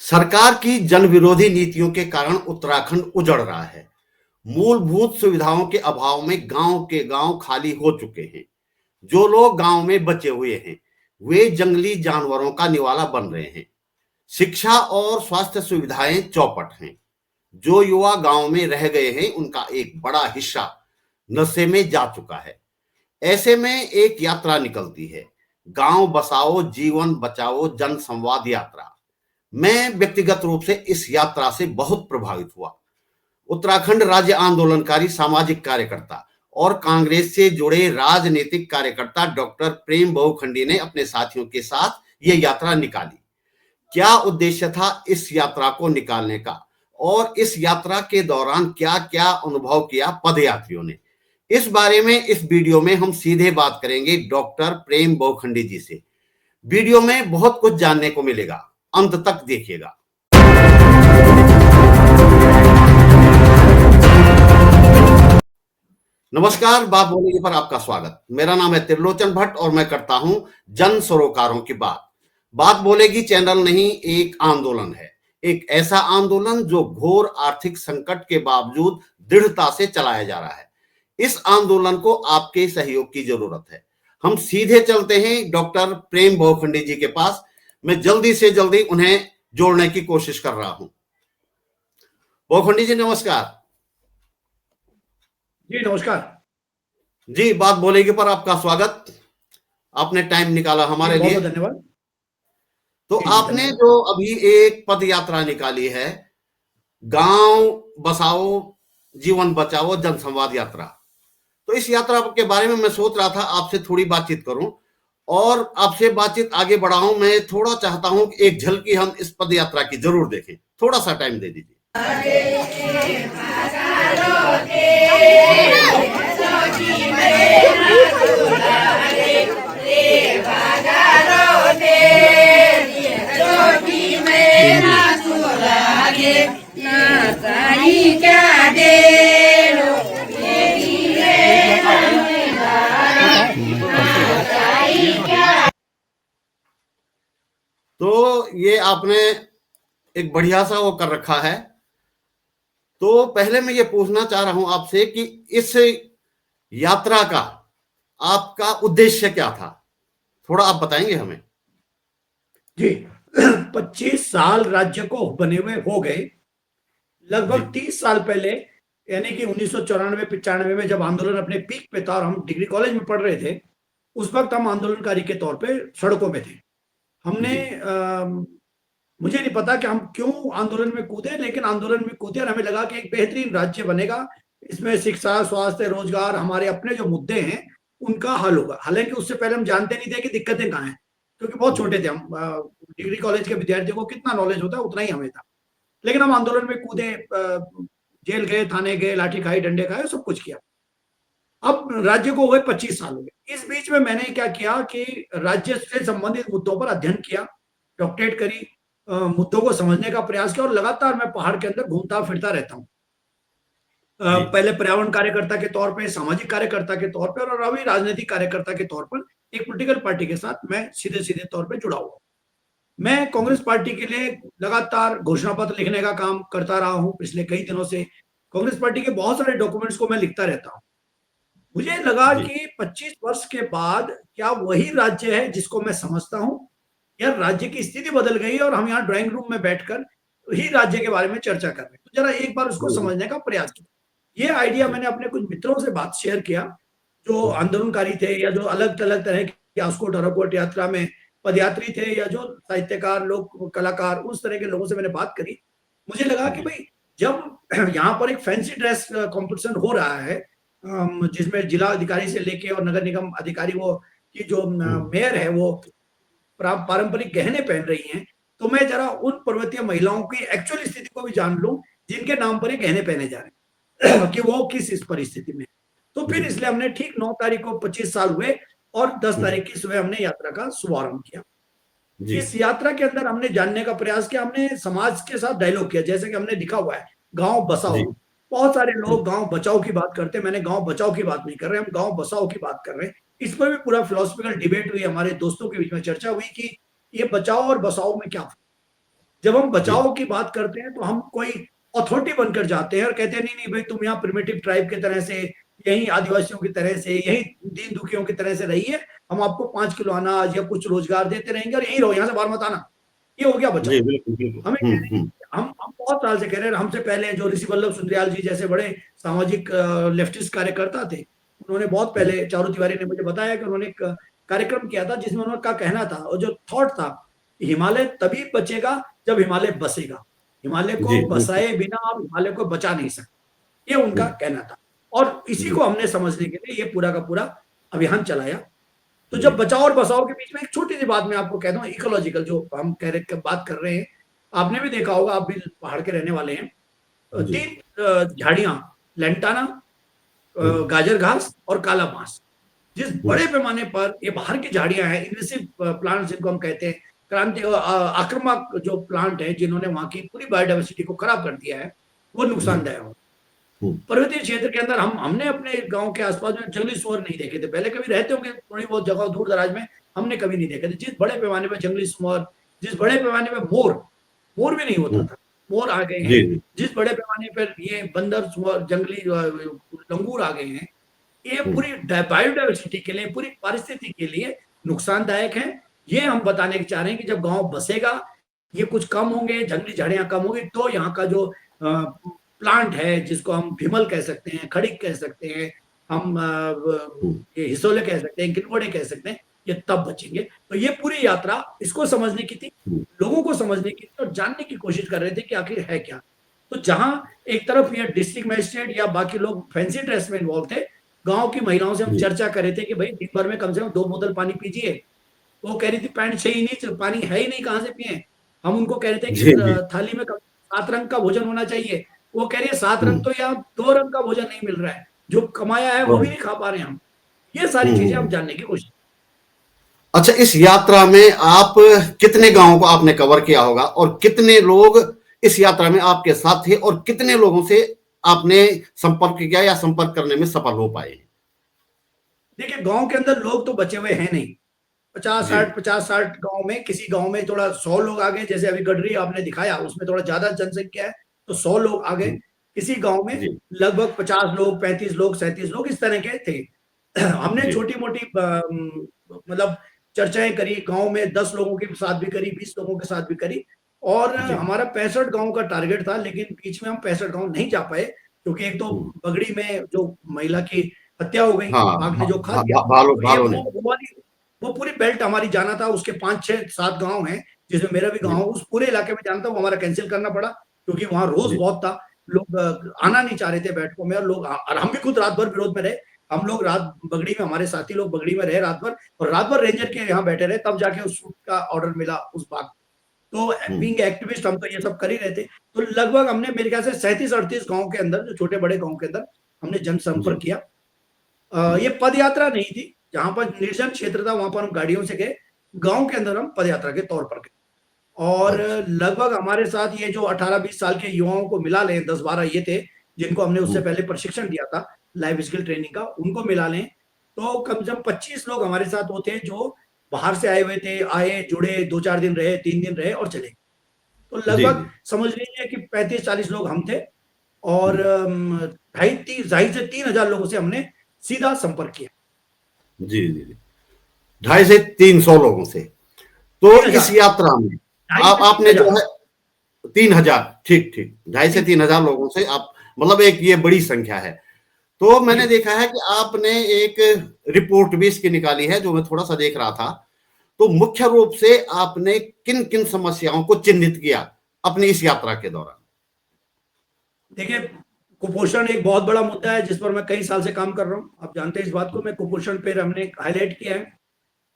सरकार की जनविरोधी नीतियों के कारण उत्तराखंड उजड़ रहा है। मूलभूत सुविधाओं के अभाव में गांव के गांव खाली हो चुके हैं। जो लोग गांव में बचे हुए हैं, वे जंगली जानवरों का निवाला बन रहे हैं। शिक्षा और स्वास्थ्य सुविधाएं चौपट हैं। जो युवा गांव में रह गए हैं, उनका एक बड़ा हिस्सा नशे में जा चुका है। ऐसे में एक यात्रा निकलती है, गांव बसाओ जीवन बचाओ जन संवाद यात्रा। मैं व्यक्तिगत रूप से इस यात्रा से बहुत प्रभावित हुआ। उत्तराखंड राज्य आंदोलनकारी सामाजिक कार्यकर्ता और कांग्रेस से जुड़े राजनीतिक कार्यकर्ता डॉक्टर प्रेम बहुखंडी ने अपने साथियों के साथ ये यात्रा निकाली। क्या उद्देश्य था इस यात्रा को निकालने का, और इस यात्रा के दौरान क्या क्या अनुभव किया पदयात्रियों ने, इस बारे में इस वीडियो में हम सीधे बात करेंगे डॉक्टर प्रेम बहुखंडी जी से। वीडियो में बहुत कुछ जानने को मिलेगा, अंत तक देखिएगा। नमस्कार, बात बोलेगी पर आपका स्वागत। मेरा नाम है त्रिलोचन भट्ट और मैं करता हूं जन सरोकारों की बात। बात बोलेगी चैनल नहीं, एक आंदोलन है। एक ऐसा आंदोलन जो घोर आर्थिक संकट के बावजूद दृढ़ता से चलाया जा रहा है। इस आंदोलन को आपके सहयोग की जरूरत है। हम सीधे चलते हैं डॉक्टर प्रेम बहुखंडी जी के पास। मैं जल्दी से जल्दी उन्हें जोड़ने की कोशिश कर रहा हूं। बहुखंडी जी नमस्कार। जी नमस्कार जी, बात बोलेगी पर आपका स्वागत। आपने टाइम निकाला हमारे लिए, बहुत धन्यवाद। तो आपने जो अभी एक पद यात्रा निकाली है, गांव बसाओ जीवन बचाओ जन संवाद यात्रा, तो इस यात्रा के बारे में मैं सोच रहा था आपसे थोड़ी बातचीत करूं और आपसे बातचीत आगे बढ़ाऊं। मैं थोड़ा चाहता हूं कि एक झलकी हम इस पद यात्रा की जरूर देखें। थोड़ा सा टाइम दे दीजिए। तो ये आपने एक बढ़िया सा वो कर रखा है। तो पहले मैं ये पूछना चाह रहा हूं आपसे कि इस यात्रा का आपका उद्देश्य क्या था, थोड़ा आप बताएंगे हमें? जी 25 साल राज्य को बने हुए हो गए। लगभग 30 साल पहले यानी कि 1994-95 में जब आंदोलन अपने पीक पे था और हम डिग्री कॉलेज में पढ़ रहे थे, उस वक्त हम आंदोलनकारी के तौर पे सड़कों में थे। हमने मुझे नहीं पता कि हम क्यों आंदोलन में कूदे, लेकिन आंदोलन में कूदे और हमें लगा कि एक बेहतरीन राज्य बनेगा, इसमें शिक्षा स्वास्थ्य रोजगार हमारे अपने जो मुद्दे हैं उनका हल होगा। हालांकि उससे पहले हम जानते नहीं थे कि दिक्कतें कहाँ हैं, क्योंकि बहुत छोटे थे हम। डिग्री कॉलेज के विद्यार्थियों को कितना नॉलेज होता है उतना ही हमें था। लेकिन हम आंदोलन में कूदे, जेल गए, थाने गए, लाठी खाई, डंडे खाए, सब कुछ किया। अब राज्य को हो गए 25 साल हो गए। इस बीच में मैंने क्या किया कि राज्य से संबंधित मुद्दों पर अध्ययन किया, डॉक्टरेट करी, मुद्दों को समझने का प्रयास किया और लगातार मैं पहाड़ के अंदर घूमता फिरता रहता हूँ। पहले पर्यावरण कार्यकर्ता के तौर पे, सामाजिक कार्यकर्ता के तौर पे और अभी राजनीतिक कार्यकर्ता के तौर पर एक पॉलिटिकल पार्टी के साथ मैं सीधे सीधे तौर पे जुड़ा हुआ। मैं कांग्रेस पार्टी के लिए लगातार घोषणा पत्र लिखने का काम करता रहा हूं पिछले कई दिनों से। कांग्रेस पार्टी के बहुत सारे डॉक्यूमेंट्स को मैं लिखता रहता हूं। मुझे लगा कि 25 वर्ष के बाद क्या वही राज्य है जिसको मैं समझता हूं, या राज्य की स्थिति बदल गई और हम यहाँ ड्राइंग रूम में बैठकर ही राज्य के बारे में चर्चा कर रहे हैं। तो जरा एक बार उसको समझने का प्रयास किया। ये आइडिया मैंने अपने कुछ मित्रों से बात शेयर किया जो आंदोलनकारी थे या जो अलग अलग तरह की आस्कोट अराकोट यात्रा में पदयात्री थे या जो साहित्यकार लोग, कलाकार, उस तरह के लोगों से मैंने बात करी। मुझे लगा कि भाई जब यहाँ पर एक फैंसी ड्रेस कंपटीशन हो रहा है, जिसमें जिला अधिकारी से लेके और नगर निगम अधिकारी, वो की जो मेयर है वो पारंपरिक गहने पहन रही हैं, तो मैं जरा उन पर्वतीय महिलाओं की एक्चुअल स्थिति को भी जान लूं जिनके नाम पर ये गहने पहने जा रहे हैं कि वो किस इस परिस्थिति में। तो फिर इसलिए हमने ठीक 9 तारीख को 25 साल हुए और 10 तारीख की सुबह हमने यात्रा का शुभारंभ किया। इस यात्रा के अंदर हमने जानने का प्रयास किया, हमने समाज के साथ डायलॉग किया। जैसे कि हमने लिखा हुआ है गांव बसाओ। बहुत सारे लोग गांव बचाओ की बात करते हैं, मैंने गांव बचाओ की बात नहीं कर रहे, हम गांव बसाओ की बात कर रहे हैं। इस पर भी पूरा फिलोसफिकल डिबेट हुई, हमारे दोस्तों के बीच में चर्चा हुई कि ये बचाओ और बसाओ में क्या फर्क। जब हम जी बचाव की बात करते हैं तो हम कोई अथॉरिटी बनकर जाते हैं और कहते हैं नहीं नहीं भाई तुम यहाँ प्रिमिटिव ट्राइब की तरह से, यही आदिवासियों की तरह से, यही दीन दुखियों की तरह से रहिए, हम आपको 5 किलो अनाज या कुछ रोजगार देते रहेंगे और यहीं रहो, यहाँ से बाहर मत आना। ये हो गया जी बचाओ। बिल्कुल बिल्कुल। हमें कह रहे हैं, हम बहुत साल से कह रहे हैं, हमसे पहले जो ऋषि वल्लभ सुंदरयाल जी जैसे बड़े सामाजिक लेफ्टिस्ट कार्यकर्ता थे, उन्होंने बहुत जी पहले, चारू तिवारी ने मुझे बताया कि उन्होंने एक कार्यक्रम किया था जिसमें उनका कहना था और जो थॉट था, हिमालय तभी बचेगा जब हिमालय बसेगा, हिमालय को जी बिल्कुल। बसाए बिना आप हिमालय को बचा नहीं सकते, ये उनका हम्म, कहना था। और इसी जी को हमने समझने के लिए ये पूरा का पूरा अभियान चलाया। तो जी जब बचाव और बसाव के बीच में एक छोटी सी बात मैं आपको कहता हूँ, इकोलॉजिकल जो हम कह रहे बात कर रहे हैं, आपने भी देखा होगा, आप भी पहाड़ के रहने वाले हैं। जी। तीन झाड़ियां, लेंटाना, हम्म, गाजर घास और काला बांस, जिस हम्म, बड़े पैमाने पर ये बाहर की झाड़ियां हैं, इन्वेसिव प्लांट्स जिनको हम कहते हैं, क्रांति आक्रामक जो प्लांट है जिन्होंने वहां की पूरी बायोडाइवर्सिटी को खराब कर दिया है, वो जी नुकसानदायक हो। हम्म, पर्वतीय क्षेत्र के अंदर हमने अपने गांव के आसपास में जंगली सुअर नहीं देखे थे, पहले कभी रहते होंगे थोड़ी बहुत जगह दूर दराज में, हमने कभी नहीं देखे थे। जिस बड़े पैमाने पर जंगली सुअर, जिस बड़े पैमाने पर मोर, मोर भी नहीं होता हम्म, था, मोर आ गए जी हैं, जी। जिस बड़े पैमाने पर ये बंदर सुअर जंगली लंगूर आ गए हैं, ये हम्म, पूरी बायोडाइवर्सिटी के लिए, पूरी पारिस्थितिकी के लिए नुकसानदायक है। ये हम बताने की चाह रहे हैं कि जब गांव बसेगा, ये कुछ कम होंगे, जंगली झाड़ियां कम होंगी, तो यहाँ का जो प्लांट है जिसको हम भीमल कह सकते हैं, खड़िक कह सकते हैं, हम हम्म, ये हिसोले कह सकते हैं, किनवड़े कह सकते हैं, ये तब बचेंगे। तो ये पूरी यात्रा इसको समझने की थी, हम्म, लोगों को समझने की थी और जानने की कोशिश कर रहे थे कि आखिर है क्या। तो जहां एक तरफ ये डिस्ट्रिक्ट मजिस्ट्रेट या बाकी लोग फैंसी ड्रेस में इन्वॉल्व थे, गांव की महिलाओं से हम जी चर्चा कर रहे थे कि भाई दिन भर में कम से कम 2 बोतल पानी पीजिए। वो कह रही थी पैंट चाहिए नहीं, पानी है ही नहीं, कहाँ से पिए। हम उनको कह रहे थे कि जी जी। थाली में 7 रंग का भोजन होना चाहिए। वो कह रही है 7 रंग हम्म, तो यहाँ 2 रंग का भोजन नहीं मिल रहा है, जो कमाया है वो भी और- नहीं खा पा रहे हैं हम। ये सारी चीजें हम हम्म। जानने की कोशिश। अच्छा, इस यात्रा में आप कितने गांवों को आपने कवर किया होगा और कितने लोग इस यात्रा में आपके साथ थे और कितने लोगों से आपने संपर्क किया या संपर्क करने में सफल हो पाए? देखिए गांव के अंदर लोग तो बचे हुए हैं नहीं, 50-60 गांव में, किसी गांव में थोड़ा 100 लोग आ गए, जैसे अभी गडरी आपने दिखाया उसमें थोड़ा ज्यादा जनसंख्या है तो 100 लोग आ गए। जी किसी गांव में जी लगभग 50 लोग, 35 लोग, 37 लोग इस तरह के थे। हमने जी छोटी मोटी मतलब चर्चाएं करी, गांव में 10 लोगों के साथ भी करी, 20 लोगों के साथ भी करी। और जी। हमारा 65 गांव का टारगेट था, लेकिन बीच में हम 65 गांव नहीं जा पाए, क्योंकि एक तो हम्म, बगड़ी में जो महिला की हत्या हो गई, हाँ बाघ ने जो खा लिया। भालू तो ये भालू ने। वो वाली, वो पूरी बेल्ट हमारी जाना था, उसके 5-6-7 गांव हैं जिसमें मेरा भी गांव जी है, उस पूरे इलाके में जाना था, वो हमारा कैंसिल करना पड़ा क्योंकि वहां रोज जी बहुत था। लोग आना नहीं चाह रहे थे बैठकों में, और लोग और हम भी खुद रात भर विरोध में रहे। हम लोग रात बगड़ी में, हमारे साथी लोग बगड़ी में रहे रात भर, और रात भर रेंजर के यहाँ बैठे रहे, तब जाके उस शूट का ऑर्डर मिला उस बाग। तो हम्म, बीइंग एक्टिविस्ट हम तो ये सब कर ही रहे थे। तो लगभग हमने मेरे ख्याल से 37-38 गांव के अंदर, जो छोटे बड़े गांव के अंदर हमने जनसंपर्क जी किया। हम्म, ये पद यात्रा नहीं थी, जहां पर निर्जन क्षेत्र था वहां पर हम गाड़ियों से गए, गांव के अंदर हम पद यात्रा के तौर पर गए। और अच्छा लगभग हमारे साथ ये जो 18-20 साल के युवाओं को मिला लें, 10-12 ये थे जिनको हमने उससे हम्म, पहले प्रशिक्षण दिया था लाइफ स्किल ट्रेनिंग का, उनको मिला लें तो कम से कम 25 लोग हमारे साथ वो थे जो बाहर से आए हुए थे, आए, जुड़े, 2-4 दिन रहे, 3 दिन रहे और चले। तो जी लगभग जी समझ लीजिए कि 35-40 लोग हम थे, और हम्म, 2,500 से 3,000 लोगों से हमने सीधा संपर्क किया। जी जी जी। 250 से 300 लोगों से। तो तीन इस हजार यात्रा में ढाई से तीन आपने जो हजार है 3,000, ठीक ठीक, 2,500 से 3,000 लोगों से आप, मतलब एक ये बड़ी संख्या है। तो मैंने जी। देखा है कि आपने एक रिपोर्ट भी इसकी निकाली है, जो मैं थोड़ा सा देख रहा था। तो मुख्य रूप से आपने किन किन समस्याओं को चिन्हित किया अपनी इस यात्रा के दौरान? देखिए, कुपोषण एक बहुत बड़ा मुद्दा है जिस पर मैं कई साल से काम कर रहा हूँ, आप जानते हैं इस बात को। मैं कुपोषण पे हमने हाईलाइट किया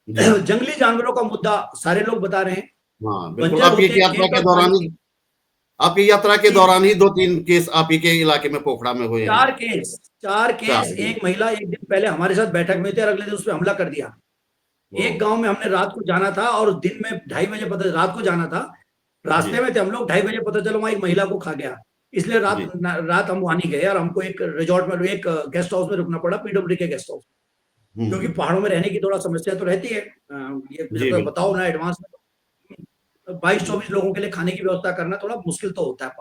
जी है। जंगली जानवरों का मुद्दा सारे लोग बता रहे हैं, हाँ बिल्कुल। बंजर होते खेत और पानी। आपकी यात्रा के जी, दौरान ही 2-3 केस आप ही के इलाके में पोखड़ा में हुए हैं। 4 केस, 4 केस। चार एक महिला एक दिन पहले हमारे साथ बैठक में थी और अगले दिन उस पर हमला कर दिया। वो एक गांव में हमने रात को जाना था और दिन में 2:30 बजे पता, रात को जाना था, जी रास्ते में थे हम लोग, 2:30 बजे पता चला वहां एक महिला को खा गया। इसलिए जी रात हम वहां नहीं गए, और हमको एक रिजॉर्ट में, एक गेस्ट हाउस में रुकना पड़ा, पीडब्ल्यूडी के गेस्ट हाउस, क्योंकि हम्म, पहाड़ों में रहने की थोड़ा समस्या तो रहती है। ये जी तो बिल्कुल। बताओ ना एडवांस में। 22-24 लोगों के लिए खाने की व्यवस्था करना थोड़ा मुश्किल तो होता है।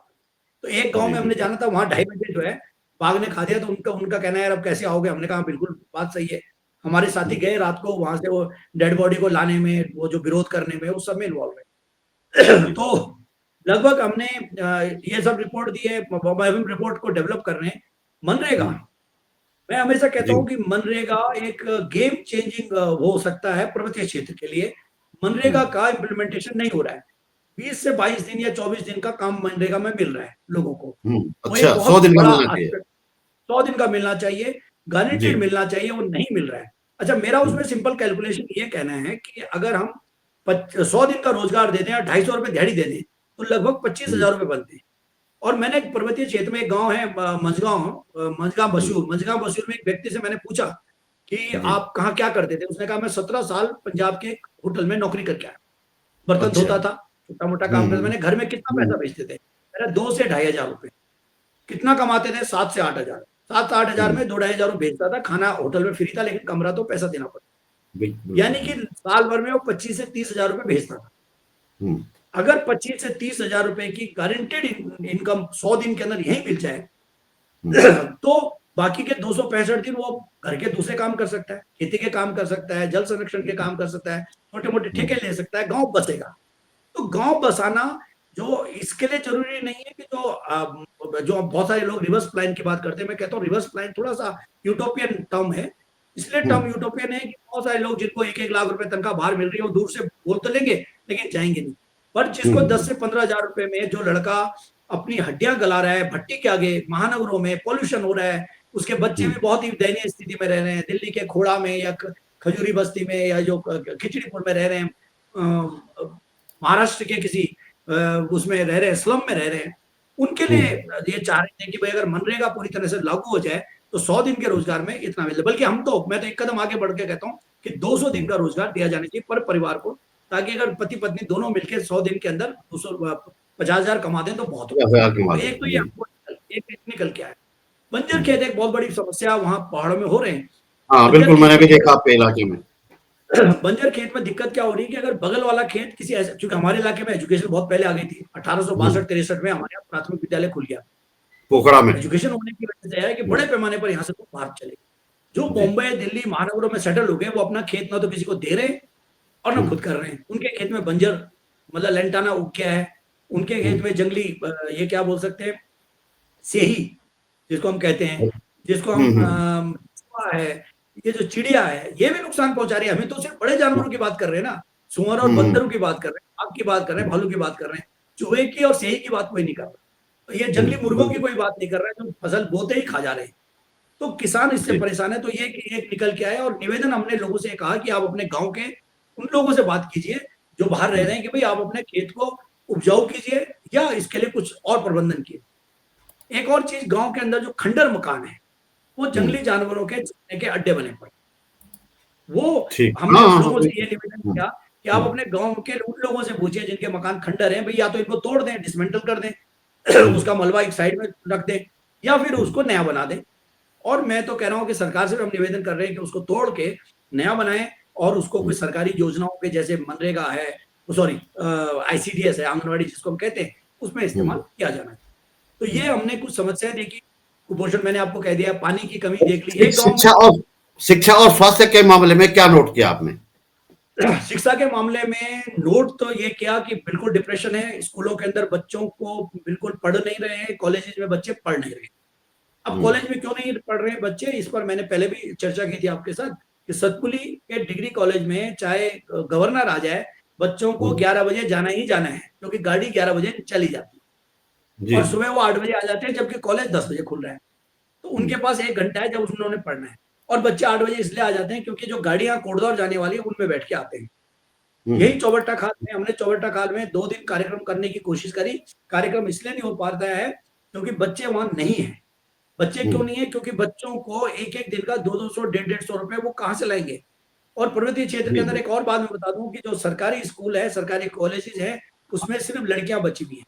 तो एक गाँव जी में जी हमने जाना था, वहाँ 2:30 बजे जो है बाघ ने खा दिया, तो उनका उनका कहना है, यार अब कैसे आओगे? हमने कहा बिल्कुल बात सही है। हमारे साथी गए रात को, वहाँ से वो डेड बॉडी को लाने में, वो जो विरोध करने में, वो सब में इन्वॉल्व है। जी तो लगभग हमने ये सब रिपोर्ट दिए, हम रिपोर्ट को डेवलप कर रहे हैं। मनरेगा, हम्म, मैं हमेशा कहता जी हूँ कि मनरेगा एक गेम चेंजिंग हो सकता है पर्वतीय क्षेत्र के लिए। मनरेगा हम्म, का इम्प्लीमेंटेशन नहीं हो रहा है। 20 से 22 दिन या 24 दिन का काम मनरेगा में मिल रहा है लोगों को। वो अच्छा, एक 100 बहुत दिन का बड़ा मिलना चाहिए। एस्पेक्ट, 100 दिन का मिलना चाहिए, जी। गारंटीड मिलना चाहिए, वो नहीं मिल रहा है। अच्छा, मेरा उसमें हम्म, सिंपल कैलकुलेशन ये कहना है कि अगर हम 100 दिन का रोजगार दे दें या 250 रुपए दिहाड़ी दे दें, तो लगभग हम्म, 25,000 रुपए बनते हैं। और मैंने एक पर्वतीय क्षेत्र में एक गाँव है, मंझगाँव, मंझगाँव हम्म, बसूर, मंझगाँव बसूर में एक व्यक्ति से मैंने पूछा कि जी। आप कहाँ क्या करते थे? उसने कहा, मैं 17 साल पंजाब के एक होटल में नौकरी करके आया। बर्तन अच्छा। धोता था, छोटा-मोटा काम करता। हम्म, मैंने घर में कितना हम्म, पैसा भेजते थे? मेरा 2 से ढाई हज़ार रुपए। कितना कमाते थे? 7 से 8,000। 7-8 हज़ार हम्म, में 2 ढाई हज़ार भेजता था, खाना होटल में फ्री था, लेकिन कमरा तो पैसा देना पड़ता। बिल्कुल यानी बिल्कुल। कि साल भर में वो 25 से 30 हज़ार रुपए भेजता था। हम्म, अगर 25 से 30 हज़ार रुपए की गारंटीड इनकम 100 दिन के अंदर यहीं मिल जाए, हम्म, तो बाकी के 265 दिन वो घर के दूसरे काम कर सकता है, खेती के काम कर सकता है, जल संरक्षण के काम कर सकता है, छोटे-मोटे ठेके हम्म, ले सकता है, गाँव बसेगा। तो गाँव बसाना जो इसके लिए ज़रूरी नहीं है कि जो बहुत सारे लोग रिवर्स प्लान की बात करते हैं, मैं कहता हूँ रिवर्स प्लान थोड़ा-सा यूटोपियन टर्म है। इसलिए टर्म हम्म, यूटोपियन है कि बहुत सारे लोग जिनको 1-1 लाख रुपए तनख्वाह बाहर मिल रही है, वो दूर से बोल तो लेंगे, लेकिन जाएँगे नहीं। पर जिसको 10 हम्म, से 15,000 रुपए में जो लड़का अपनी हड्डियाँ गला रहा है, भट्टी के आगे, महानगरों में पॉल्यूशन हो रहा है, उसके बच्चे भी हम्म, बहुत ही दयनीय स्थिति में रह रहे हैं, दिल्ली के खोड़ा में या खजूरी बस्ती में या जो खिचड़ीपुर में रह रहे हैं, महाराष्ट्र के किसी उसमें रह रहे हैं, स्लम में रह रहे हैं, उनके लिए हम्म, ये चाह रहे थे कि भाई अगर मनरेगा पूरी तरह से लागू हो जाए, तो 100 दिन के रोजगार में इतना मिले। बल्कि मैं तो एक कदम आगे बढ़ के कहता हूँ कि 200 दिन का रोजगार दिया जाना चाहिए पर परिवार को, ताकि अगर पति-पत्नी दोनों मिलके 100 दिन के अंदर 50,000 कमा दें तो बहुत होगा। हजार के तो मालिक एक तो ये जी। हमको एक निकल के आया। बंजर हम्म, खेत एक बहुत बड़ी समस्या वहाँ पहाड़ों में हो रहे हैं। हाँ बंजर बिल्कुल, खेत मैंने में भी दिक्कत देखा आपके इलाके में। बंजर खेत में दिक्कत क्या हो रही है कि अगर बगल वाला खेत किसी ऐसे, क्योंकि हमारे इलाके में एजुकेशन बहुत पहले आ गई थी, हम्म, 1862-63 में हमारे यहाँ प्राथमिक विद्यालय खुल गया। पोखरा में। एजुकेशन होने की वजह से है कि हम्म, बड़े पैमाने पर यहाँ से लोग बाहर चले गए। जो जी। बॉम्बे, दिल्ली महानगरों में सेटल हो गए, वो अपना खेत ना तो किसी को दे रहे हैं और ना हम्म, खुद कर रहे हैं। उनके खेत में बंजर मतलब लैंटाना उग गया है। उनके खेत हम्म, में जंगली ये क्या बोल सकते हैं, सेही जिसको हम कहते हैं, जिसको हम हम्म, चूहा है, ये जो चिड़िया है, ये भी नुकसान पहुँचा रही है। हमें तो सिर्फ बड़े जानवरों की बात कर रहे हैं ना, सूअर और हम्म, बंदरों की बात कर रहे हैं, बाघ की बात कर रहे हैं, भालू की बात कर रहे हैं। चूहे की और सेही की बात कोई नहीं कर रहा। तो ये जंगली बिल्कुल मुर्गों की बिल्कुल। कोई बात नहीं कर रहा है, जो फसल बोते ही खा जा रहे हैं। तो किसान इससे जी। परेशान है, तो ये एक निकल के आया और निवेदन हमने लोगों से कहा कि आप अपने गाँव के उन लोगों से बात कीजिए, जो बाहर रह रहे हैं, कि भई आप अपने खेत को उपजाऊ कीजिए या इसके लिए कुछ और प्रबंधन कीजिए। एक और चीज़, गाँव के अंदर जो खंडर मकान है, वो हम्म, जंगली जानवरों के चरने के अड्डे बने पड़े। वो ठीक, हमने हाँ उन हाँ हाँ, लोगों से ये बिल्कुल। निवेदन हम्म, किया कि आप हम्म, अपने गाँव के उन लोगों से पूछिए जिनके मकान खंडर हैं, भई या तो इनको तोड़ दें, डिसमेंटल कर दें, हम्म, उसका मलबा एक साइड में रख दें या फिर हम्म, उसको नया बना दें। और मैं तो कह रहा हूँ कि सरकार से भी हम निवेदन कर रहे हैं कि उसको तोड़ के नया बनाएँ और उसको हम्म, कोई सरकारी योजनाओं पे, जैसे मनरेगा है, सॉरी आईसीडीएस है, आंगनवाड़ी जिसको हम कहते हैं, उसमें इस्तेमाल हम्म, किया जाना है। तो ये हम्म। हमने कुछ समस्याएँ देखी, कुपोषण मैंने आपको कह दिया, पानी की कमी देख ली। एक गाँव में शिक्षा और स्वास्थ्य के मामले में क्या नोट किया आपने? शिक्षा के मामले में नोट तो ये किया कि बिल्कुल डिप्रेशन है, स्कूलों के अंदर बच्चों को बिल्कुल पढ़ नहीं रहे हैं, कॉलेजेस में बच्चे पढ़ नहीं रहे हैं। अब हम्म, कॉलेज में क्यों नहीं पढ़ रहे हैं बच्चे, इस पर मैंने पहले भी चर्चा की थी आपके साथ कि सतपुली के डिग्री कॉलेज में चाहे गवर्नर आ जाए, बच्चों को हम्म, 11 बजे जाना ही जाना है, क्योंकि गाड़ी 11 बजे चली जाती है जी और जी। सुबह वो 8 बजे आ जाते हैं, जबकि कॉलेज 10 बजे खुल रहा है। तो उनके हम्म, पास 1 घंटा है जब उन्होंने पढ़ना है और बच्चे 8 बजे इसलिए आ जाते हैं क्योंकि जो गाड़ियाँ कोटद्वार जाने वाली है, उनमें बैठ के आते हैं। हम्म, यही चौबट्टा खाल में हमने चौबट्टा खाल में 2 दिन कार्यक्रम करने की कोशिश करी। कार्यक्रम इसलिए नहीं हो पाता है क्योंकि बच्चे वहाँ नहीं हैं। बच्चे क्यों हम्म, नहीं है? क्योंकि बच्चों को एक-एक दिन का 2-200 डेढ़-डेढ़ सौ रुपए वो कहाँ से लाएँगे? और पर्वतीय क्षेत्र के जी अंदर जी। एक और बात मैं बता दूँ कि जो सरकारी स्कूल है, सरकारी कॉलेजेस हैं, उसमें सिर्फ़ लड़कियाँ बची हुई हैं।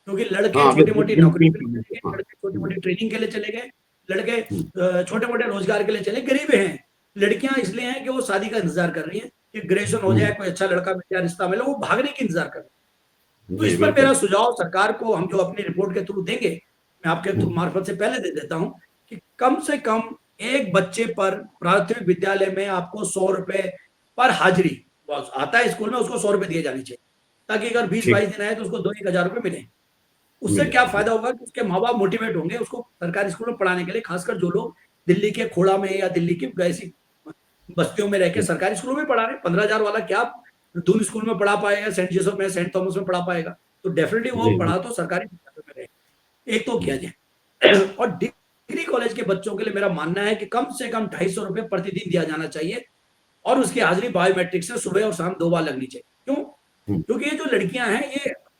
क्योंकि लड़के हाँ बिल्कुल छोटी-मोटी नौकरी के लिए बिल्कुल चले बिल्कुल, गए, हाँ। लड़के हम्म, छोटी-मोटी ट्रेनिंग के लिए चले गए, लड़के हम्म, छोटे-मोटे रोज़गार के लिए चले, गरीब हैं। लड़कियाँ इसलिए हैं कि वो शादी का इंतज़ार कर रही हैं कि ग्रेजुएशन हो हम्म, जाए, कोई अच्छा लड़का मिल जाए, रिश्ता मिले, वो भागने की इंतज़ार कर रही हैं। तो जी इस पर मेरा बिल्कुल। सुझाव सरकार को हम जो अपनी रिपोर्ट के थ्रू देंगे, मैं आपके मार्फत से पहले दे देता हूं कि कम से कम एक बच्चे पर प्राथमिक विद्यालय में आपको 100 रुपए पर हाजिरी, आता है स्कूल में उसको 100 रुपए दिए जाने चाहिए, ताकि अगर 20-22 ठीक। दिन आए तो उसको 2-1 हजार रुपए मिले। उससे मिले क्या जी। फायदा होगा कि उसके माँ बाप मोटिवेट होंगे उसको सरकारी स्कूल में पढ़ाने के लिए, खासकर जो लोग दिल्ली के खोड़ा में या दिल्ली की ऐसी बस्तियों में रह के सरकारी स्कूलों में पढ़ा रहे हैं। 15,000 वाला क्या दून स्कूल में पढ़ा पाएगा, सेंट जोसेफ में, सेंट थॉमस में पढ़ा पाएगा? तो डेफिनेटली वो जी जी। पढ़ा तो सरकारी विद्यालयों में रहे। एक तो किया जाए और डिग्री कॉलेज के बच्चों के लिए मेरा मानना है कि कम से कम 250 रुपए प्रतिदिन दिया जाना चाहिए और उसकी हाजिरी बायोमेट्रिक से सुबह और शाम 2 बार लगनी चाहिए। क्यों? हम्म, क्योंकि ये जो लड़कियां हैं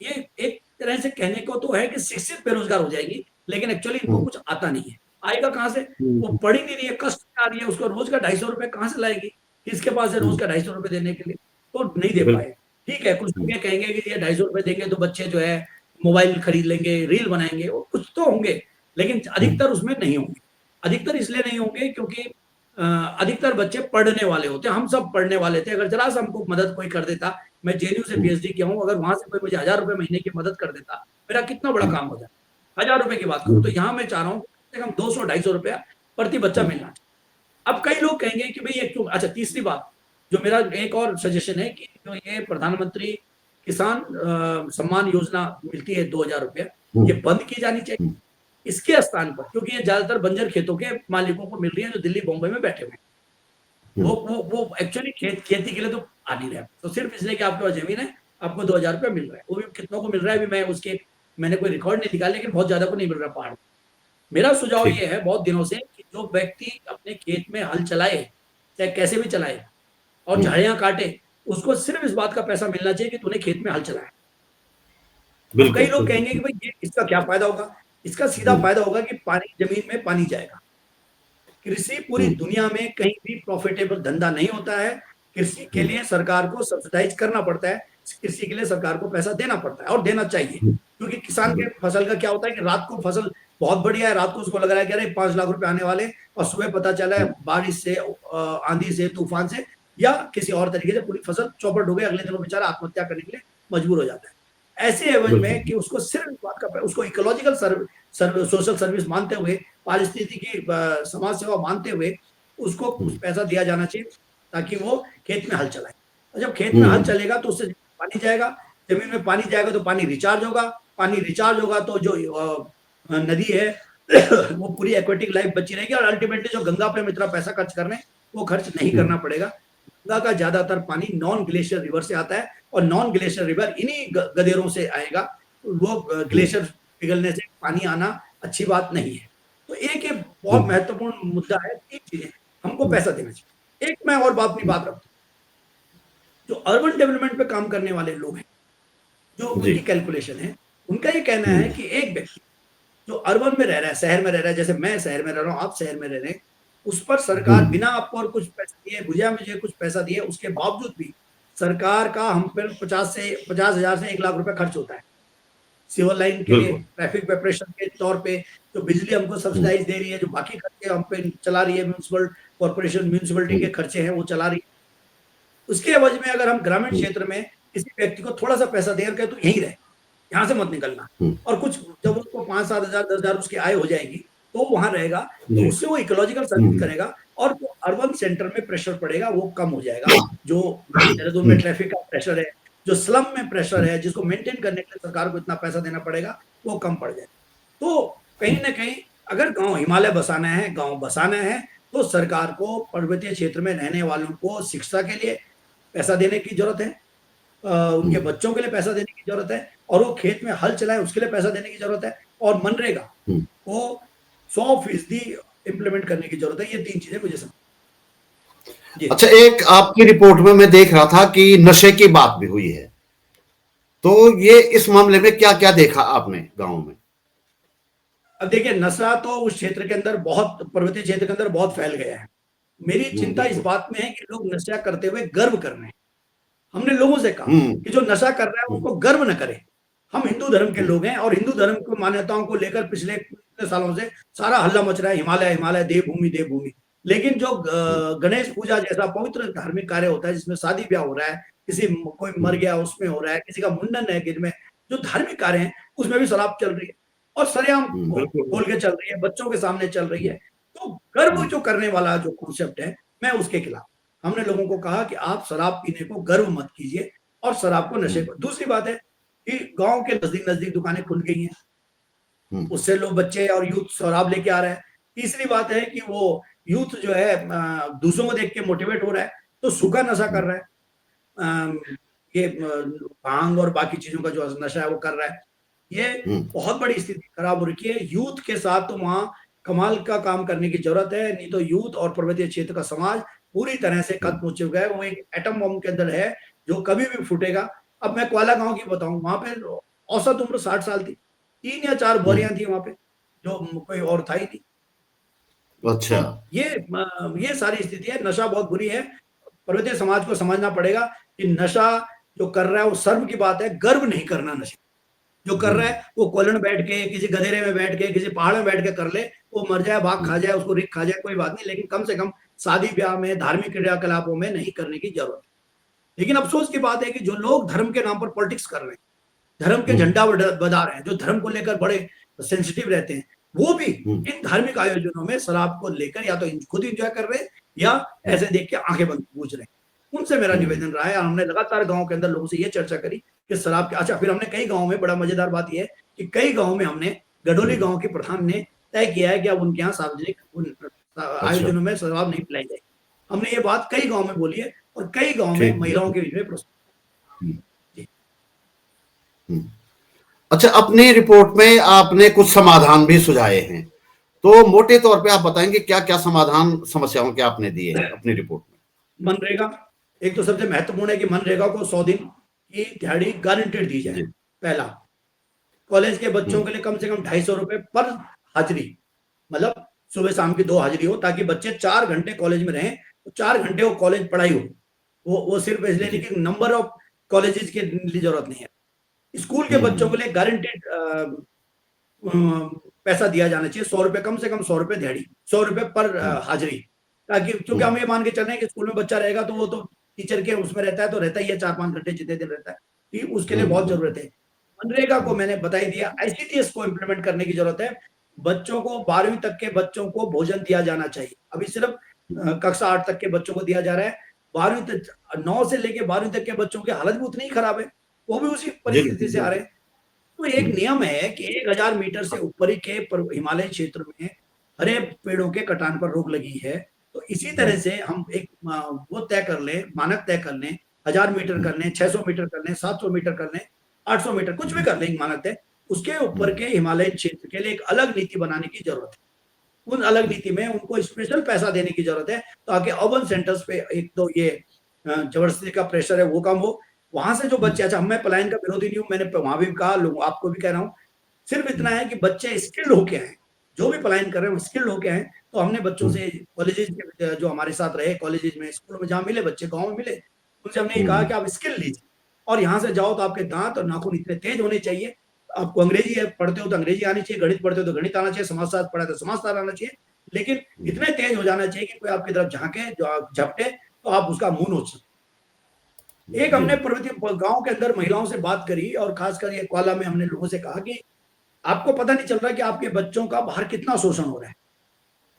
ये एक तरह से कहने को तो है कि शिक्षित बेरोजगार हो जाएगी, लेकिन एक्चुअली इनको हम्म, कुछ आता नहीं है। आएगा कहाँ से? वो हम्म, पढ़ ही नहीं रही है, कष्ट में आ रही है, उसको रोज का 250 रुपए कहाँ से लाएगी? किसके पास है रोज हम्म, का 250 रुपए देने के लिए? तो नहीं दे बिल्कुल। पाए। ठीक है, कुछ लोग हम्म, ये कहेंगे कि ये 250 रुपए देंगे तो बच्चे जो है मोबाइल खरीद लेंगे, रील बनाएंगे, वो कुछ तो होंगे, लेकिन हम्म, अधिकतर उसमें नहीं होंगे। अधिकतर इसलिए नहीं होंगे क्योंकि अधिकतर बच्चे पढ़ने वाले होते हैं। हम सब पढ़ने वाले थे, अगर जरा सा हमको मदद कोई कर देता, मैं जेएनयू से हम्म, पीएचडी किया हूँ, अगर वहां से कोई मुझे 1000 रुपए महीने की मदद कर देता, मेरा कितना बड़ा हम्म, काम हो जाता। 1000 रुपए की बात करूँ तो हम्म, यहाँ मैं चाह रहा हूँ कम से कम 200-250 रुपया प्रति बच्चा हम्म, मिलना चाहिए। अब कई लोग कहेंगे कि भाई ये क्यों? अच्छा, तीसरी बात जो मेरा एक और सजेशन है कि जो ये प्रधानमंत्री किसान सम्मान योजना मिलती है 2000 रुपया, ये हम्म, बंद की जानी चाहिए। हम्म, इसके स्थान पर, क्योंकि ये ज्यादातर बंजर खेतों के मालिकों को मिल रही है जो दिल्ली बॉम्बे में बैठे हुए हैं, हम्म, वो एक्चुअली खेती के लिए तो आ नहीं रहा है। तो सिर्फ इसलिए कि आपके पास जमीन है, आपको 2000 रुपया मिल रहा है। वो भी कितनों को मिल रहा है, अभी मैं उसके मैंने कोई रिकॉर्ड नहीं निकाला, लेकिन बहुत ज्यादा को नहीं मिल रहा पहाड़ में। मेरा सुझाव ठीक। ये है बहुत दिनों से कि जो व्यक्ति अपने खेत में हल चलाए, चाहे कैसे भी चलाए, और हम्म, झाड़ियां काटे, उसको सिर्फ इस बात का पैसा मिलना चाहिए कि तूने खेत में हल चलाया। अब कई बिल्कुल लोग बिल्कुल। कहेंगे कि भाई ये इसका क्या फायदा होगा? इसका सीधा हम्म, फायदा होगा कि पानी, जमीन में पानी जाएगा। कृषि पूरी हम्म, दुनिया में कहीं भी प्रॉफिटेबल धंधा नहीं होता है। कृषि के हम्म, लिए सरकार को सब्सिडाइज करना पड़ता है, कृषि के लिए सरकार को पैसा देना पड़ता है और देना चाहिए। हम्म, क्योंकि किसान हम्म, के फसल का क्या होता है कि रात को फसल बहुत बढ़िया है, रात को उसको लग रहा है कि अरे 5 लाख रुपए आने वाले, और सुबह पता चला है बारिश से, आंधी से, तूफान से या किसी और तरीके से पूरी फसल चौपट हो गई, अगले दिन वो बेचारा आत्महत्या करने के लिए मजबूर हो जाता है। ऐसे एवज बिल्कुल। में कि उसको सिर्फ इस बात का, उसको इकोलॉजिकल सोशल सर्विस मानते हुए, पारिस्थितिकी समाज सेवा मानते हुए उसको कुछ हम्म, पैसा दिया जाना चाहिए, ताकि वो खेत में हल चलाए। और जब खेत में हल हम्म, चलेगा तो उससे पानी जाएगा, जमीन में पानी जाएगा तो पानी रिचार्ज होगा, पानी रिचार्ज होगा तो जो नदी है वो पूरी एक्वेटिक लाइफ बची रहेगी, और अल्टीमेटली जो गंगा पे हम इतना पैसा खर्च कर रहे हैं वो खर्च नहीं हम्म, करना पड़ेगा। गंगा का ज्यादातर पानी नॉन ग्लेशियर रिवर से आता है, और नॉन ग्लेशियर रिवर इन्हीं गदेरों से आएगा। वो हम्म, ग्लेशियर पिघलने से पानी आना अच्छी बात नहीं है। तो एक ये बहुत हम्म, महत्वपूर्ण मुद्दा है, 3 चीजें हमको हम्म, पैसा देना चाहिए। एक मैं और बात अपनी बात रखता हूँ, जो अर्बन डेवलपमेंट पे काम करने वाले लोग हैं, जो जी। उनकी कैलकुलेशन है, उनका ये कहना है हम्म, कि एक व्यक्ति जो अर्बन में रह रहा है, शहर में रह रहा है, जैसे मैं शहर में रह रहा हूँ, आप शहर में रह रहे हैं, उस पर सरकार हम्म, बिना आपको और कुछ पैसा दिए, भुजा मुझे कुछ पैसा दिए, उसके बावजूद भी सरकार का हम पर 50,000 से 1 लाख रुपए खर्च होता है सिविल लाइन के लिए, बिल्कुल। ट्रैफिक प्रिपरेशन के तौर पे। जो बिजली हमको हम्म, सब्सिडाइज दे रही है, जो बाकी खर्चे हम पे चला रही है, म्यूनसिपल कॉर्पोरेशन, म्यूनसिपलिटी के हम्म, खर्चे हैं वो चला रही है, उसके एवज में अगर हम ग्रामीण हम्म, क्षेत्र में किसी व्यक्ति को थोड़ा सा पैसा देकर के, तो यहीं रहे, यहाँ से मत निकलना, हम्म, और कुछ जब उसको 5-7 हजार 10 हजार उसकी आय हो जाएगी तो वहां रहेगा, तो जी। उससे वो इकोलॉजिकल सर्विस हम्म, करेगा, और जो अर्बन सेंटर में प्रेशर पड़ेगा वो कम हो जाएगा। जो देहरादून में हम्म, ट्रैफिक का प्रेशर है, जो स्लम में प्रेशर है, जिसको मेंटेन करने के लिए सरकार को इतना पैसा देना पड़ेगा, वो कम पड़ जाए। तो कहीं ना कहीं अगर गांव हिमालय बसाना है, गांव बसाना है, तो सरकार को पर्वतीय क्षेत्र में रहने वालों को शिक्षा के लिए पैसा देने की जरूरत है, उनके हम्म, बच्चों के लिए पैसा देने की जरूरत है, और वो खेत में हल चलाए उसके लिए पैसा देने की जरूरत है, और मनरेगा हम्म। को 100% इम्प्लीमेंट करने की जरूरत है। ये 3 चीजें मुझे समझ। जी। अच्छा, एक आपकी रिपोर्ट में मैं देख रहा था कि नशे की बात भी हुई है, तो ये इस मामले में क्या क्या देखा आपने गांव में? अब देखिए, नशा तो उस क्षेत्र के अंदर, बहुत पर्वतीय क्षेत्र के अंदर बहुत फैल गया है। मेरी चिंता इस बिल्कुल। बात में है कि लोग नशा करते हुए गर्व कर रहे हैं। हमने लोगों से कहा हम्म, कि जो नशा कर रहा है हम्म, उसको गर्व न करे। हम हिंदू धर्म के हम्म, लोग हैं, और हिंदू धर्म की मान्यताओं को लेकर पिछले कितने सालों से सारा हल्ला मच रहा है, हिमालय हिमालय, देवभूमि देवभूमि। लेकिन जो हम्म, गणेश पूजा जैसा पवित्र धार्मिक कार्य होता है, जिसमें शादी ब्याह हो रहा है, कोई मर हम्म, गया उसमें हो रहा है, किसी का मुंडन है जिनमें जो धार्मिक कार्य हैं उसमें भी शराब चल रही है और सरेआम बिल्कुल। खोल के चल रही है, बच्चों के सामने चल रही है। तो गर्व जो करने वाला जो कॉन्सेप्ट है, मैं उसके खिलाफ। हमने लोगों को कहा कि आप शराब पीने को गर्व मत कीजिए और शराब को नशे को। दूसरी बात है कि गांव के नजदीक दुकानें खुल गई हैं, उससे लोग बच्चे और यूथ शराब लेके आ रहे हैं। तीसरी बात है कि वो यूथ जो है दूसरों को देख के मोटिवेट हो रहा है, तो सूखा नशा कर रहा है। ये भांग और बाकी चीजों का जो नशा है वो कर रहा है। ये बहुत बड़ी स्थिति खराब हो रखी है। यूथ के साथ तो वहां कमाल का काम करने की जरूरत है, नहीं तो यूथ और पर्वतीय क्षेत्र का समाज पूरी तरह से खत्म हो चुका है। वो एक एटम बम के अंदर है जो कभी भी फूटेगा। अब मैं कोयला गांव की बताऊं, वहां पे औसत उम्र 60 साल थी, 3 या 4 बोरियां थी वहां पे, जो कोई और था ही नहीं। अच्छा। तो ये सारी स्थिति है। नशा बहुत बुरी है। पर्वतीय समाज को समझना पड़ेगा कि नशा जो कर रहा है वो सर्व की बात है, गर्व नहीं करना नशे। जो कर रहा है वो कोलन बैठ के, किसी गधेरे में बैठ के, किसी पहाड़ में बैठ के कर ले, वो मर जाए, भाग खा जाए, उसको रिक खा जाए, कोई बात नहीं, लेकिन कम से कम शादी ब्याह में, धार्मिक क्रियाकलापों में नहीं करने की जरूरत है। लेकिन अफसोस की बात है कि जो लोग धर्म के नाम पर पॉलिटिक्स कर रहे हैं, धर्म के झंडा बजा रहे हैं, जो धर्म को लेकर बड़े सेंसिटिव रहते हैं, वो भी इन धार्मिक आयोजनों में शराब को लेकर या तो खुद एंजॉय कर रहे हैं या ऐसे देख के आंखें बंद पूछ रहे हैं। उनसे मेरा निवेदन रहा है, और हमने लगातार गांव के अंदर लोगों से ये चर्चा करी कि शराब के अच्छा, फिर हमने कई गांव में, बड़ा मजेदार बात यह है कि कई गांव में हमने, गडोली गांव के प्रधान ने तय किया है कि अब उनके यहाँ सार्वजनिक आयोजनों में शराब नहीं पिलाई जाएगी। हमने ये बात कई गांव में बोली है और कई गांव में महिलाओं के बीच में प्रस्तुत। अच्छा, अपनी रिपोर्ट में आपने कुछ समाधान भी सुझाए हैं, तो मोटे तौर पे आप बताएंगे क्या क्या समाधान समस्याओं के आपने दिए हैं अपनी रिपोर्ट में? मनरेगा एक तो सबसे महत्वपूर्ण है कि मनरेगा को 100 दिन की दिहाड़ी गारंटेड दी जाए। पहला, कॉलेज के बच्चों के लिए कम से कम 250 रुपए पर हाजिरी, मतलब सुबह शाम की 2 हाजिरी हो, ताकि बच्चे 4 घंटे कॉलेज में रहें, तो 4 घंटे वो कॉलेज पढ़ाई हो। वो सिर्फ इसलिए नहीं कि नंबर ऑफ कॉलेजेस की जरूरत नहीं है। स्कूल के बच्चों के लिए गारंटेड पैसा दिया जाना चाहिए, 100 रुपए, कम से कम 100 रुपए दिहाड़ी, 100 रुपए पर हाजिरी, ताकि, क्योंकि हम ये मान के चल रहे हैं कि स्कूल में बच्चा रहेगा तो वो तो टीचर के उसमें रहता है, तो रहता ही है 4-5 घंटे जितने दिन रहता है, कि उसके लिए बहुत जरूरत है। मनरेगा को मैंने बता ही दिया। ICDS को इम्प्लीमेंट करने की जरूरत है। बच्चों को 12वीं तक के बच्चों को भोजन दिया जाना चाहिए। अभी सिर्फ कक्षा 8 तक के बच्चों को दिया जा रहा है। 12वीं तक, 9 से लेके 12वीं तक के बच्चों की हालत भी उतनी ही खराब है, वो भी उसी परिस्थिति से आ रहे हैं। तो एक नियम है कि 1000 मीटर से ऊपर के हिमालय क्षेत्र में हरे पेड़ों के कटान पर रोक लगी है। तो इसी तरह से हम एक वो तय कर लें, मानक तय कर लें, 1000 मीटर कर लें, 600 मीटर कर लें, 700 मीटर कर लें, 800 मीटर, कुछ भी कर लें मानक तय। उसके ऊपर के हिमालय क्षेत्र के लिए एक अलग नीति बनाने की जरूरत है। उन अलग नीति में उनको स्पेशल पैसा देने की जरूरत है, ताकि अर्बन सेंटर्स पे एक तो ये जबरदस्ती का प्रेशर है वो कम हो। वहां से जो बच्चे, अच्छा, मैं पलायन का विरोधी नहीं हूँ, मैंने वहां भी कहा, लोग आपको भी कह रहा हूँ, सिर्फ इतना है कि बच्चे स्किल्ड होके आए, जो भी पलायन कर रहे हैं वो स्किल्ड होके आए। तो हमने बच्चों से, कॉलेजेस के जो हमारे साथ रहे, कॉलेजेस में, स्कूलों में जहाँ मिले बच्चे, गाँव में मिले, उनसे हमने ये कहा कि आप स्किल लीजिए और यहाँ से जाओ तो आपके दांत और नाखून इतने तेज होने चाहिए, आपको अंग्रेजी पढ़ते हो तो अंग्रेजी आनी चाहिए, गणित पढ़ते हो तो गणित आना चाहिए, समाजशास्त्र पढ़ा तो समाजशास्त्र आना चाहिए, लेकिन इतने तेज हो जाना चाहिए कि कोई आपकी तरफ झांके, जो झपटे तो आप उसका मुंह नोच सकते। एक हमने पर्वतीय गांव के अंदर महिलाओं से बात करी, और खासकर ये कोला में हमने लोगों से कहा कि आपको पता नहीं चल रहा कि आपके बच्चों का बाहर कितना शोषण हो रहा है।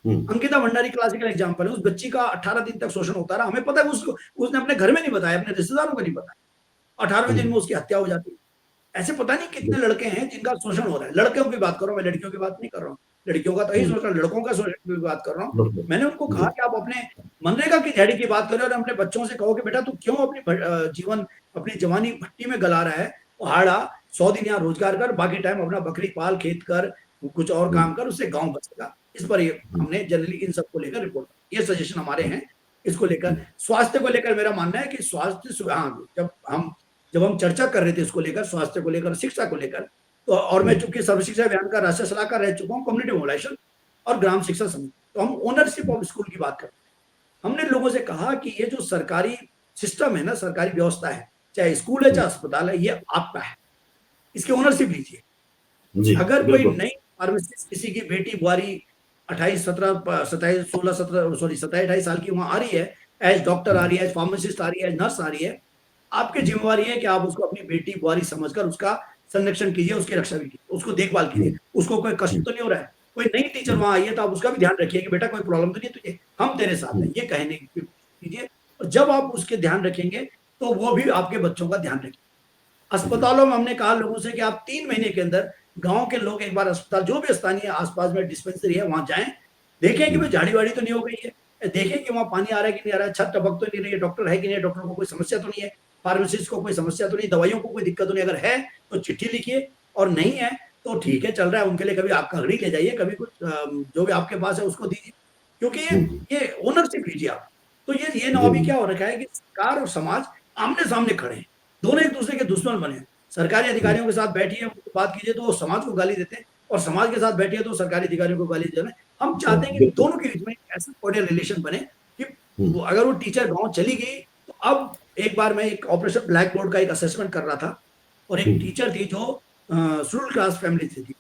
अंकिता भंडारी क्लासिकल एग्जांपल है। उस बच्ची का 18 दिन तक शोषण होता रहा। हमें पता है, उसको, उसने अपने घर में नहीं बताया, अपने रिश्तेदारों को नहीं बताया। 18वें दिन में उसकी हत्या हो जाती है। ऐसे पता नहीं कितने लड़के हैं जिनका शोषण हो रहा है। लड़कियों की बात कर रहा हूं मैं, लड़कियों की बात नहीं कर रहा हूँ। लड़कियों का तो यही शोषण, लड़कों का शोषण की बात कर रहा हूँ। मैंने उनको कहा कि आप अपने मनरेगा की दिहाड़ी की बात करें और अपने बच्चों से कहो कि बेटा तू क्यों अपनी जीवन, अपनी जवानी भट्टी में गला रहा है, पहाड़ा 100 दिन यहाँ रोजगार कर, बाकी टाइम अपना बकरी पाल, खेत कर, कुछ और काम कर, उससे गांव बचेगा। इस पर ये हमने जनरली इन सबको लेकर रिपोर्ट, ये सजेशन हमारे हैं। इसको लेकर, स्वास्थ्य को लेकर मेरा मानना है कि स्वास्थ्य, हाँ, जब हम चर्चा कर रहे थे इसको लेकर, स्वास्थ्य को लेकर, शिक्षा को लेकर, तो, और मैं चूंकि सर्व शिक्षा अभियान का राष्ट्रीय सलाहकार रह चुका हूँ, कम्युनिटी मोबिलाइजेशन और ग्राम शिक्षा समिति, तो हम ओनरशिप ऑफ स्कूल की बात करते हैं। हमने लोगों से कहा कि ये जो सरकारी सिस्टम है ना, सरकारी व्यवस्था है, चाहे स्कूल है चाहे अस्पताल है, ये आपका है, इसकी ओनरशिप लीजिए। अगर कोई नई फार्मासिस्ट, किसी की बेटी बुआरी 28, 17, 27, 16, 17, सॉरी 27, 28 साल की वहां आ रही है, एज डॉक्टर आ रही है, एज फार्मासिस्ट आ रही है, एज नर्स आ रही है, आपकी जिम्मेवारी है कि आप उसको अपनी बेटी बुआरी समझकर उसका संरक्षण कीजिए, उसकी रक्षा भी कीजिए, उसको देखभाल कीजिए, उसको कोई कष्ट तो नहीं हो रहा है। कोई नई टीचर वहां आई है तो आप उसका भी ध्यान रखिए कि बेटा कोई प्रॉब्लम तो नहीं है तुझे, हम तेरे साथ हैं, ये कहने की कोशिश कीजिए। और जब आप उसके ध्यान रखेंगे तो वो भी आपके बच्चों का ध्यान रखेंगे। अस्पतालों में हमने कहा लोगों से कि आप 3 महीने के अंदर गांव के लोग एक बार अस्पताल, जो भी स्थानीय आसपास में डिस्पेंसरी है वहां जाएं, देखें कि भाई झाड़ी वाड़ी तो नहीं हो गई है, देखें कि वहां पानी आ रहा है कि नहीं आ रहा है, छत टपक तो नहीं रही है, डॉक्टर है कि नहीं, डॉक्टर को कोई समस्या तो नहीं है, फार्मासिस्ट को कोई समस्या तो नहीं, दवाइयों को कोई दिक्कत तो नहीं, अगर है तो चिट्ठी लिखिए, और नहीं है तो ठीक है, चल रहा है, उनके लिए कभी आपका घड़ी ले जाइए, कभी कुछ जो भी आपके पास है उसको दीजिए, क्योंकि ये ओनरशिप लीजिए आप। तो ये ना अभी क्या हो रखा है कि सरकार और समाज आमने सामने खड़े हैं, दोनों एक दूसरे के दुश्मन बने हैं। सरकारी अधिकारियों के साथ बैठिए, उनको बात कीजिए तो वो समाज को गाली देते हैं, और समाज के साथ बैठिए तो सरकारी अधिकारियों को गाली देते हैं। हम चाहते हैं कि दोनों के बीच में ऐसा कोऑर्डिनेट रिलेशन बने कि अगर वो टीचर गांव चली गई तो अब एक बार मैं एक ऑपरेशन ब्लैक बोर्ड का एक असेसमेंट कर रहा था, और एक टीचर थी जो शेड्यूल क्लास फैमिली से थी,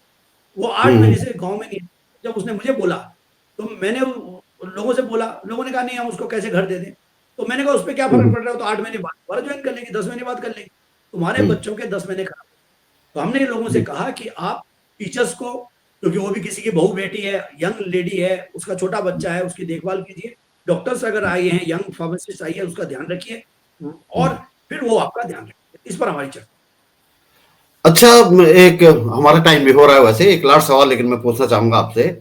वो 8 महीने से गांव में नहीं। जब उसने मुझे बोला तो मैंने लोगों से बोला, लोगों ने कहा नहीं हम उसको कैसे घर दे दें, तो मैंने कहा उस पर क्या फर्क पड़ रहा है, तो 8 महीने बाद दोबारा ज्वाइन कर लेंगे, 10 महीने बाद कर लेंगे, तुम्हारे बच्चों के 10 महीने खराब। तो हमने लोगों से कहा कि आप टीचर्स को, क्योंकि वो भी किसी की बहू बेटी है, यंग लेडी है, उसका छोटा बच्चा है, उसकी देखभाल कीजिए, डॉक्टर्स अगर आए हैं, यंग फार्मासिस्ट आई है, उसका ध्यान रखिए, और फिर वो आपका ध्यान रखिए। इस पर हमारी चर्चा। अच्छा, एक हमारा टाइम भी हो रहा है, वैसे एक लास्ट सवाल लेकिन मैं पूछना चाहूंगा आपसे।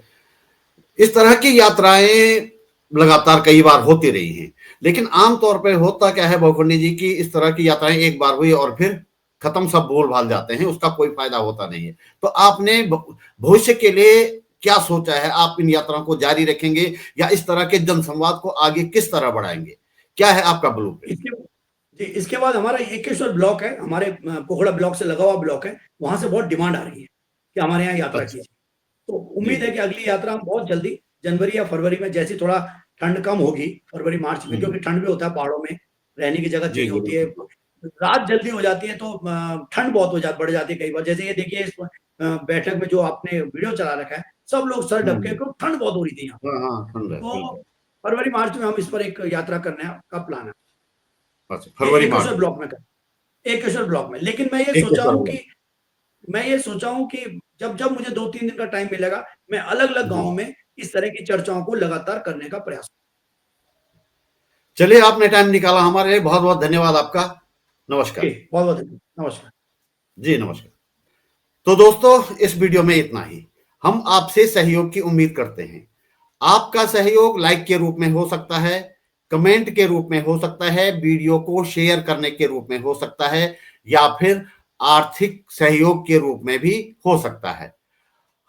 इस तरह की यात्राएं लगातार कई बार होती रही हैं, लेकिन आमतौर पर होता क्या है भवखंडी जी की इस तरह की यात्राएं एक बार हुई और फिर खत्म, सब भूल भाल जाते हैं, उसका कोई फायदा होता नहीं है। तो आपने भविष्य के लिए क्या सोचा है? आप इन यात्राओं को जारी रखेंगे या इस तरह के जनसंवाद को आगे किस तरह बढ़ाएंगे? क्या है आपका ब्लूप्रिंट? इसके बाद हमारा एकेश्वर ब्लॉक है, हमारे कोहड़ा ब्लॉक से लगा हुआ ब्लॉक है, वहां से बहुत डिमांड आ रही है कि हमारे यहाँ यात्रा कीजिए। तो उम्मीद है कि अगली यात्रा हम बहुत जल्दी जनवरी या फरवरी में, जैसी थोड़ा ठंड कम होगी, फरवरी मार्च में, क्योंकि ठंड भी होता है पहाड़ों में, रहने की जगह चाहिए होती है, रात जल्दी हो जाती है तो ठंड बहुत बढ़ जाती है कई बार। जैसे ये देखिए इस बैठक में जो आपने वीडियो चला रखा है, सब लोग सर ढके, क्योंकि ठंड बहुत हो रही थी यहाँ। तो फरवरी मार्च में हम इस पर एक यात्रा करने का प्लान है। फरवरी एकेश्वर ब्लॉक में एकेश्वर ब्लॉक में। लेकिन मैं ये सोचा हूँ कि जब जब मुझे 2-3 दिन का टाइम मिलेगा, मैं अलग अलग गांवों में इस तरह की चर्चाओं को लगातार करने का प्रयास। चलिए, आपने टाइम निकाला हमारे लिए, बहुत बहुत धन्यवाद आपका। नमस्कार। बहुत बहुत धन्यवाद। नमस्कार जी, नमस्कार। तो दोस्तों, इस वीडियो में इतना ही। हम आपसे सहयोग की उम्मीद करते हैं। आपका सहयोग लाइक के रूप में हो सकता है, कमेंट के रूप में हो सकता है, वीडियो को शेयर करने के रूप में हो सकता है, या फिर आर्थिक सहयोग के रूप में भी हो सकता है।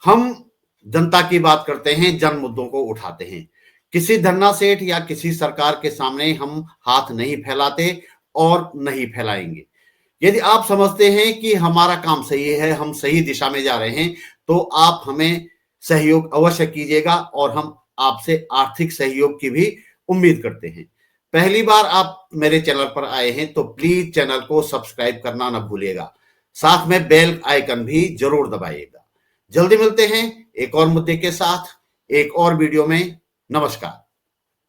हम जनता की बात करते हैं, जन मुद्दों को उठाते हैं। किसी धन्ना सेठ या किसी सरकार के सामने हम हाथ नहीं फैलाते और नहीं फैलाएंगे। यदि आप समझते हैं कि हमारा काम सही है, हम सही दिशा में जा रहे हैं, तो आप हमें सहयोग अवश्य कीजिएगा, और हम आपसे आर्थिक सहयोग की भी उम्मीद करते हैं। पहली बार आप मेरे चैनल पर आए हैं तो प्लीज चैनल को सब्सक्राइब करना न भूलिएगा, साथ में बेल आइकन भी जरूर दबाइएगा। जल्दी मिलते हैं एक और मुद्दे के साथ, एक और वीडियो में। नमस्कार।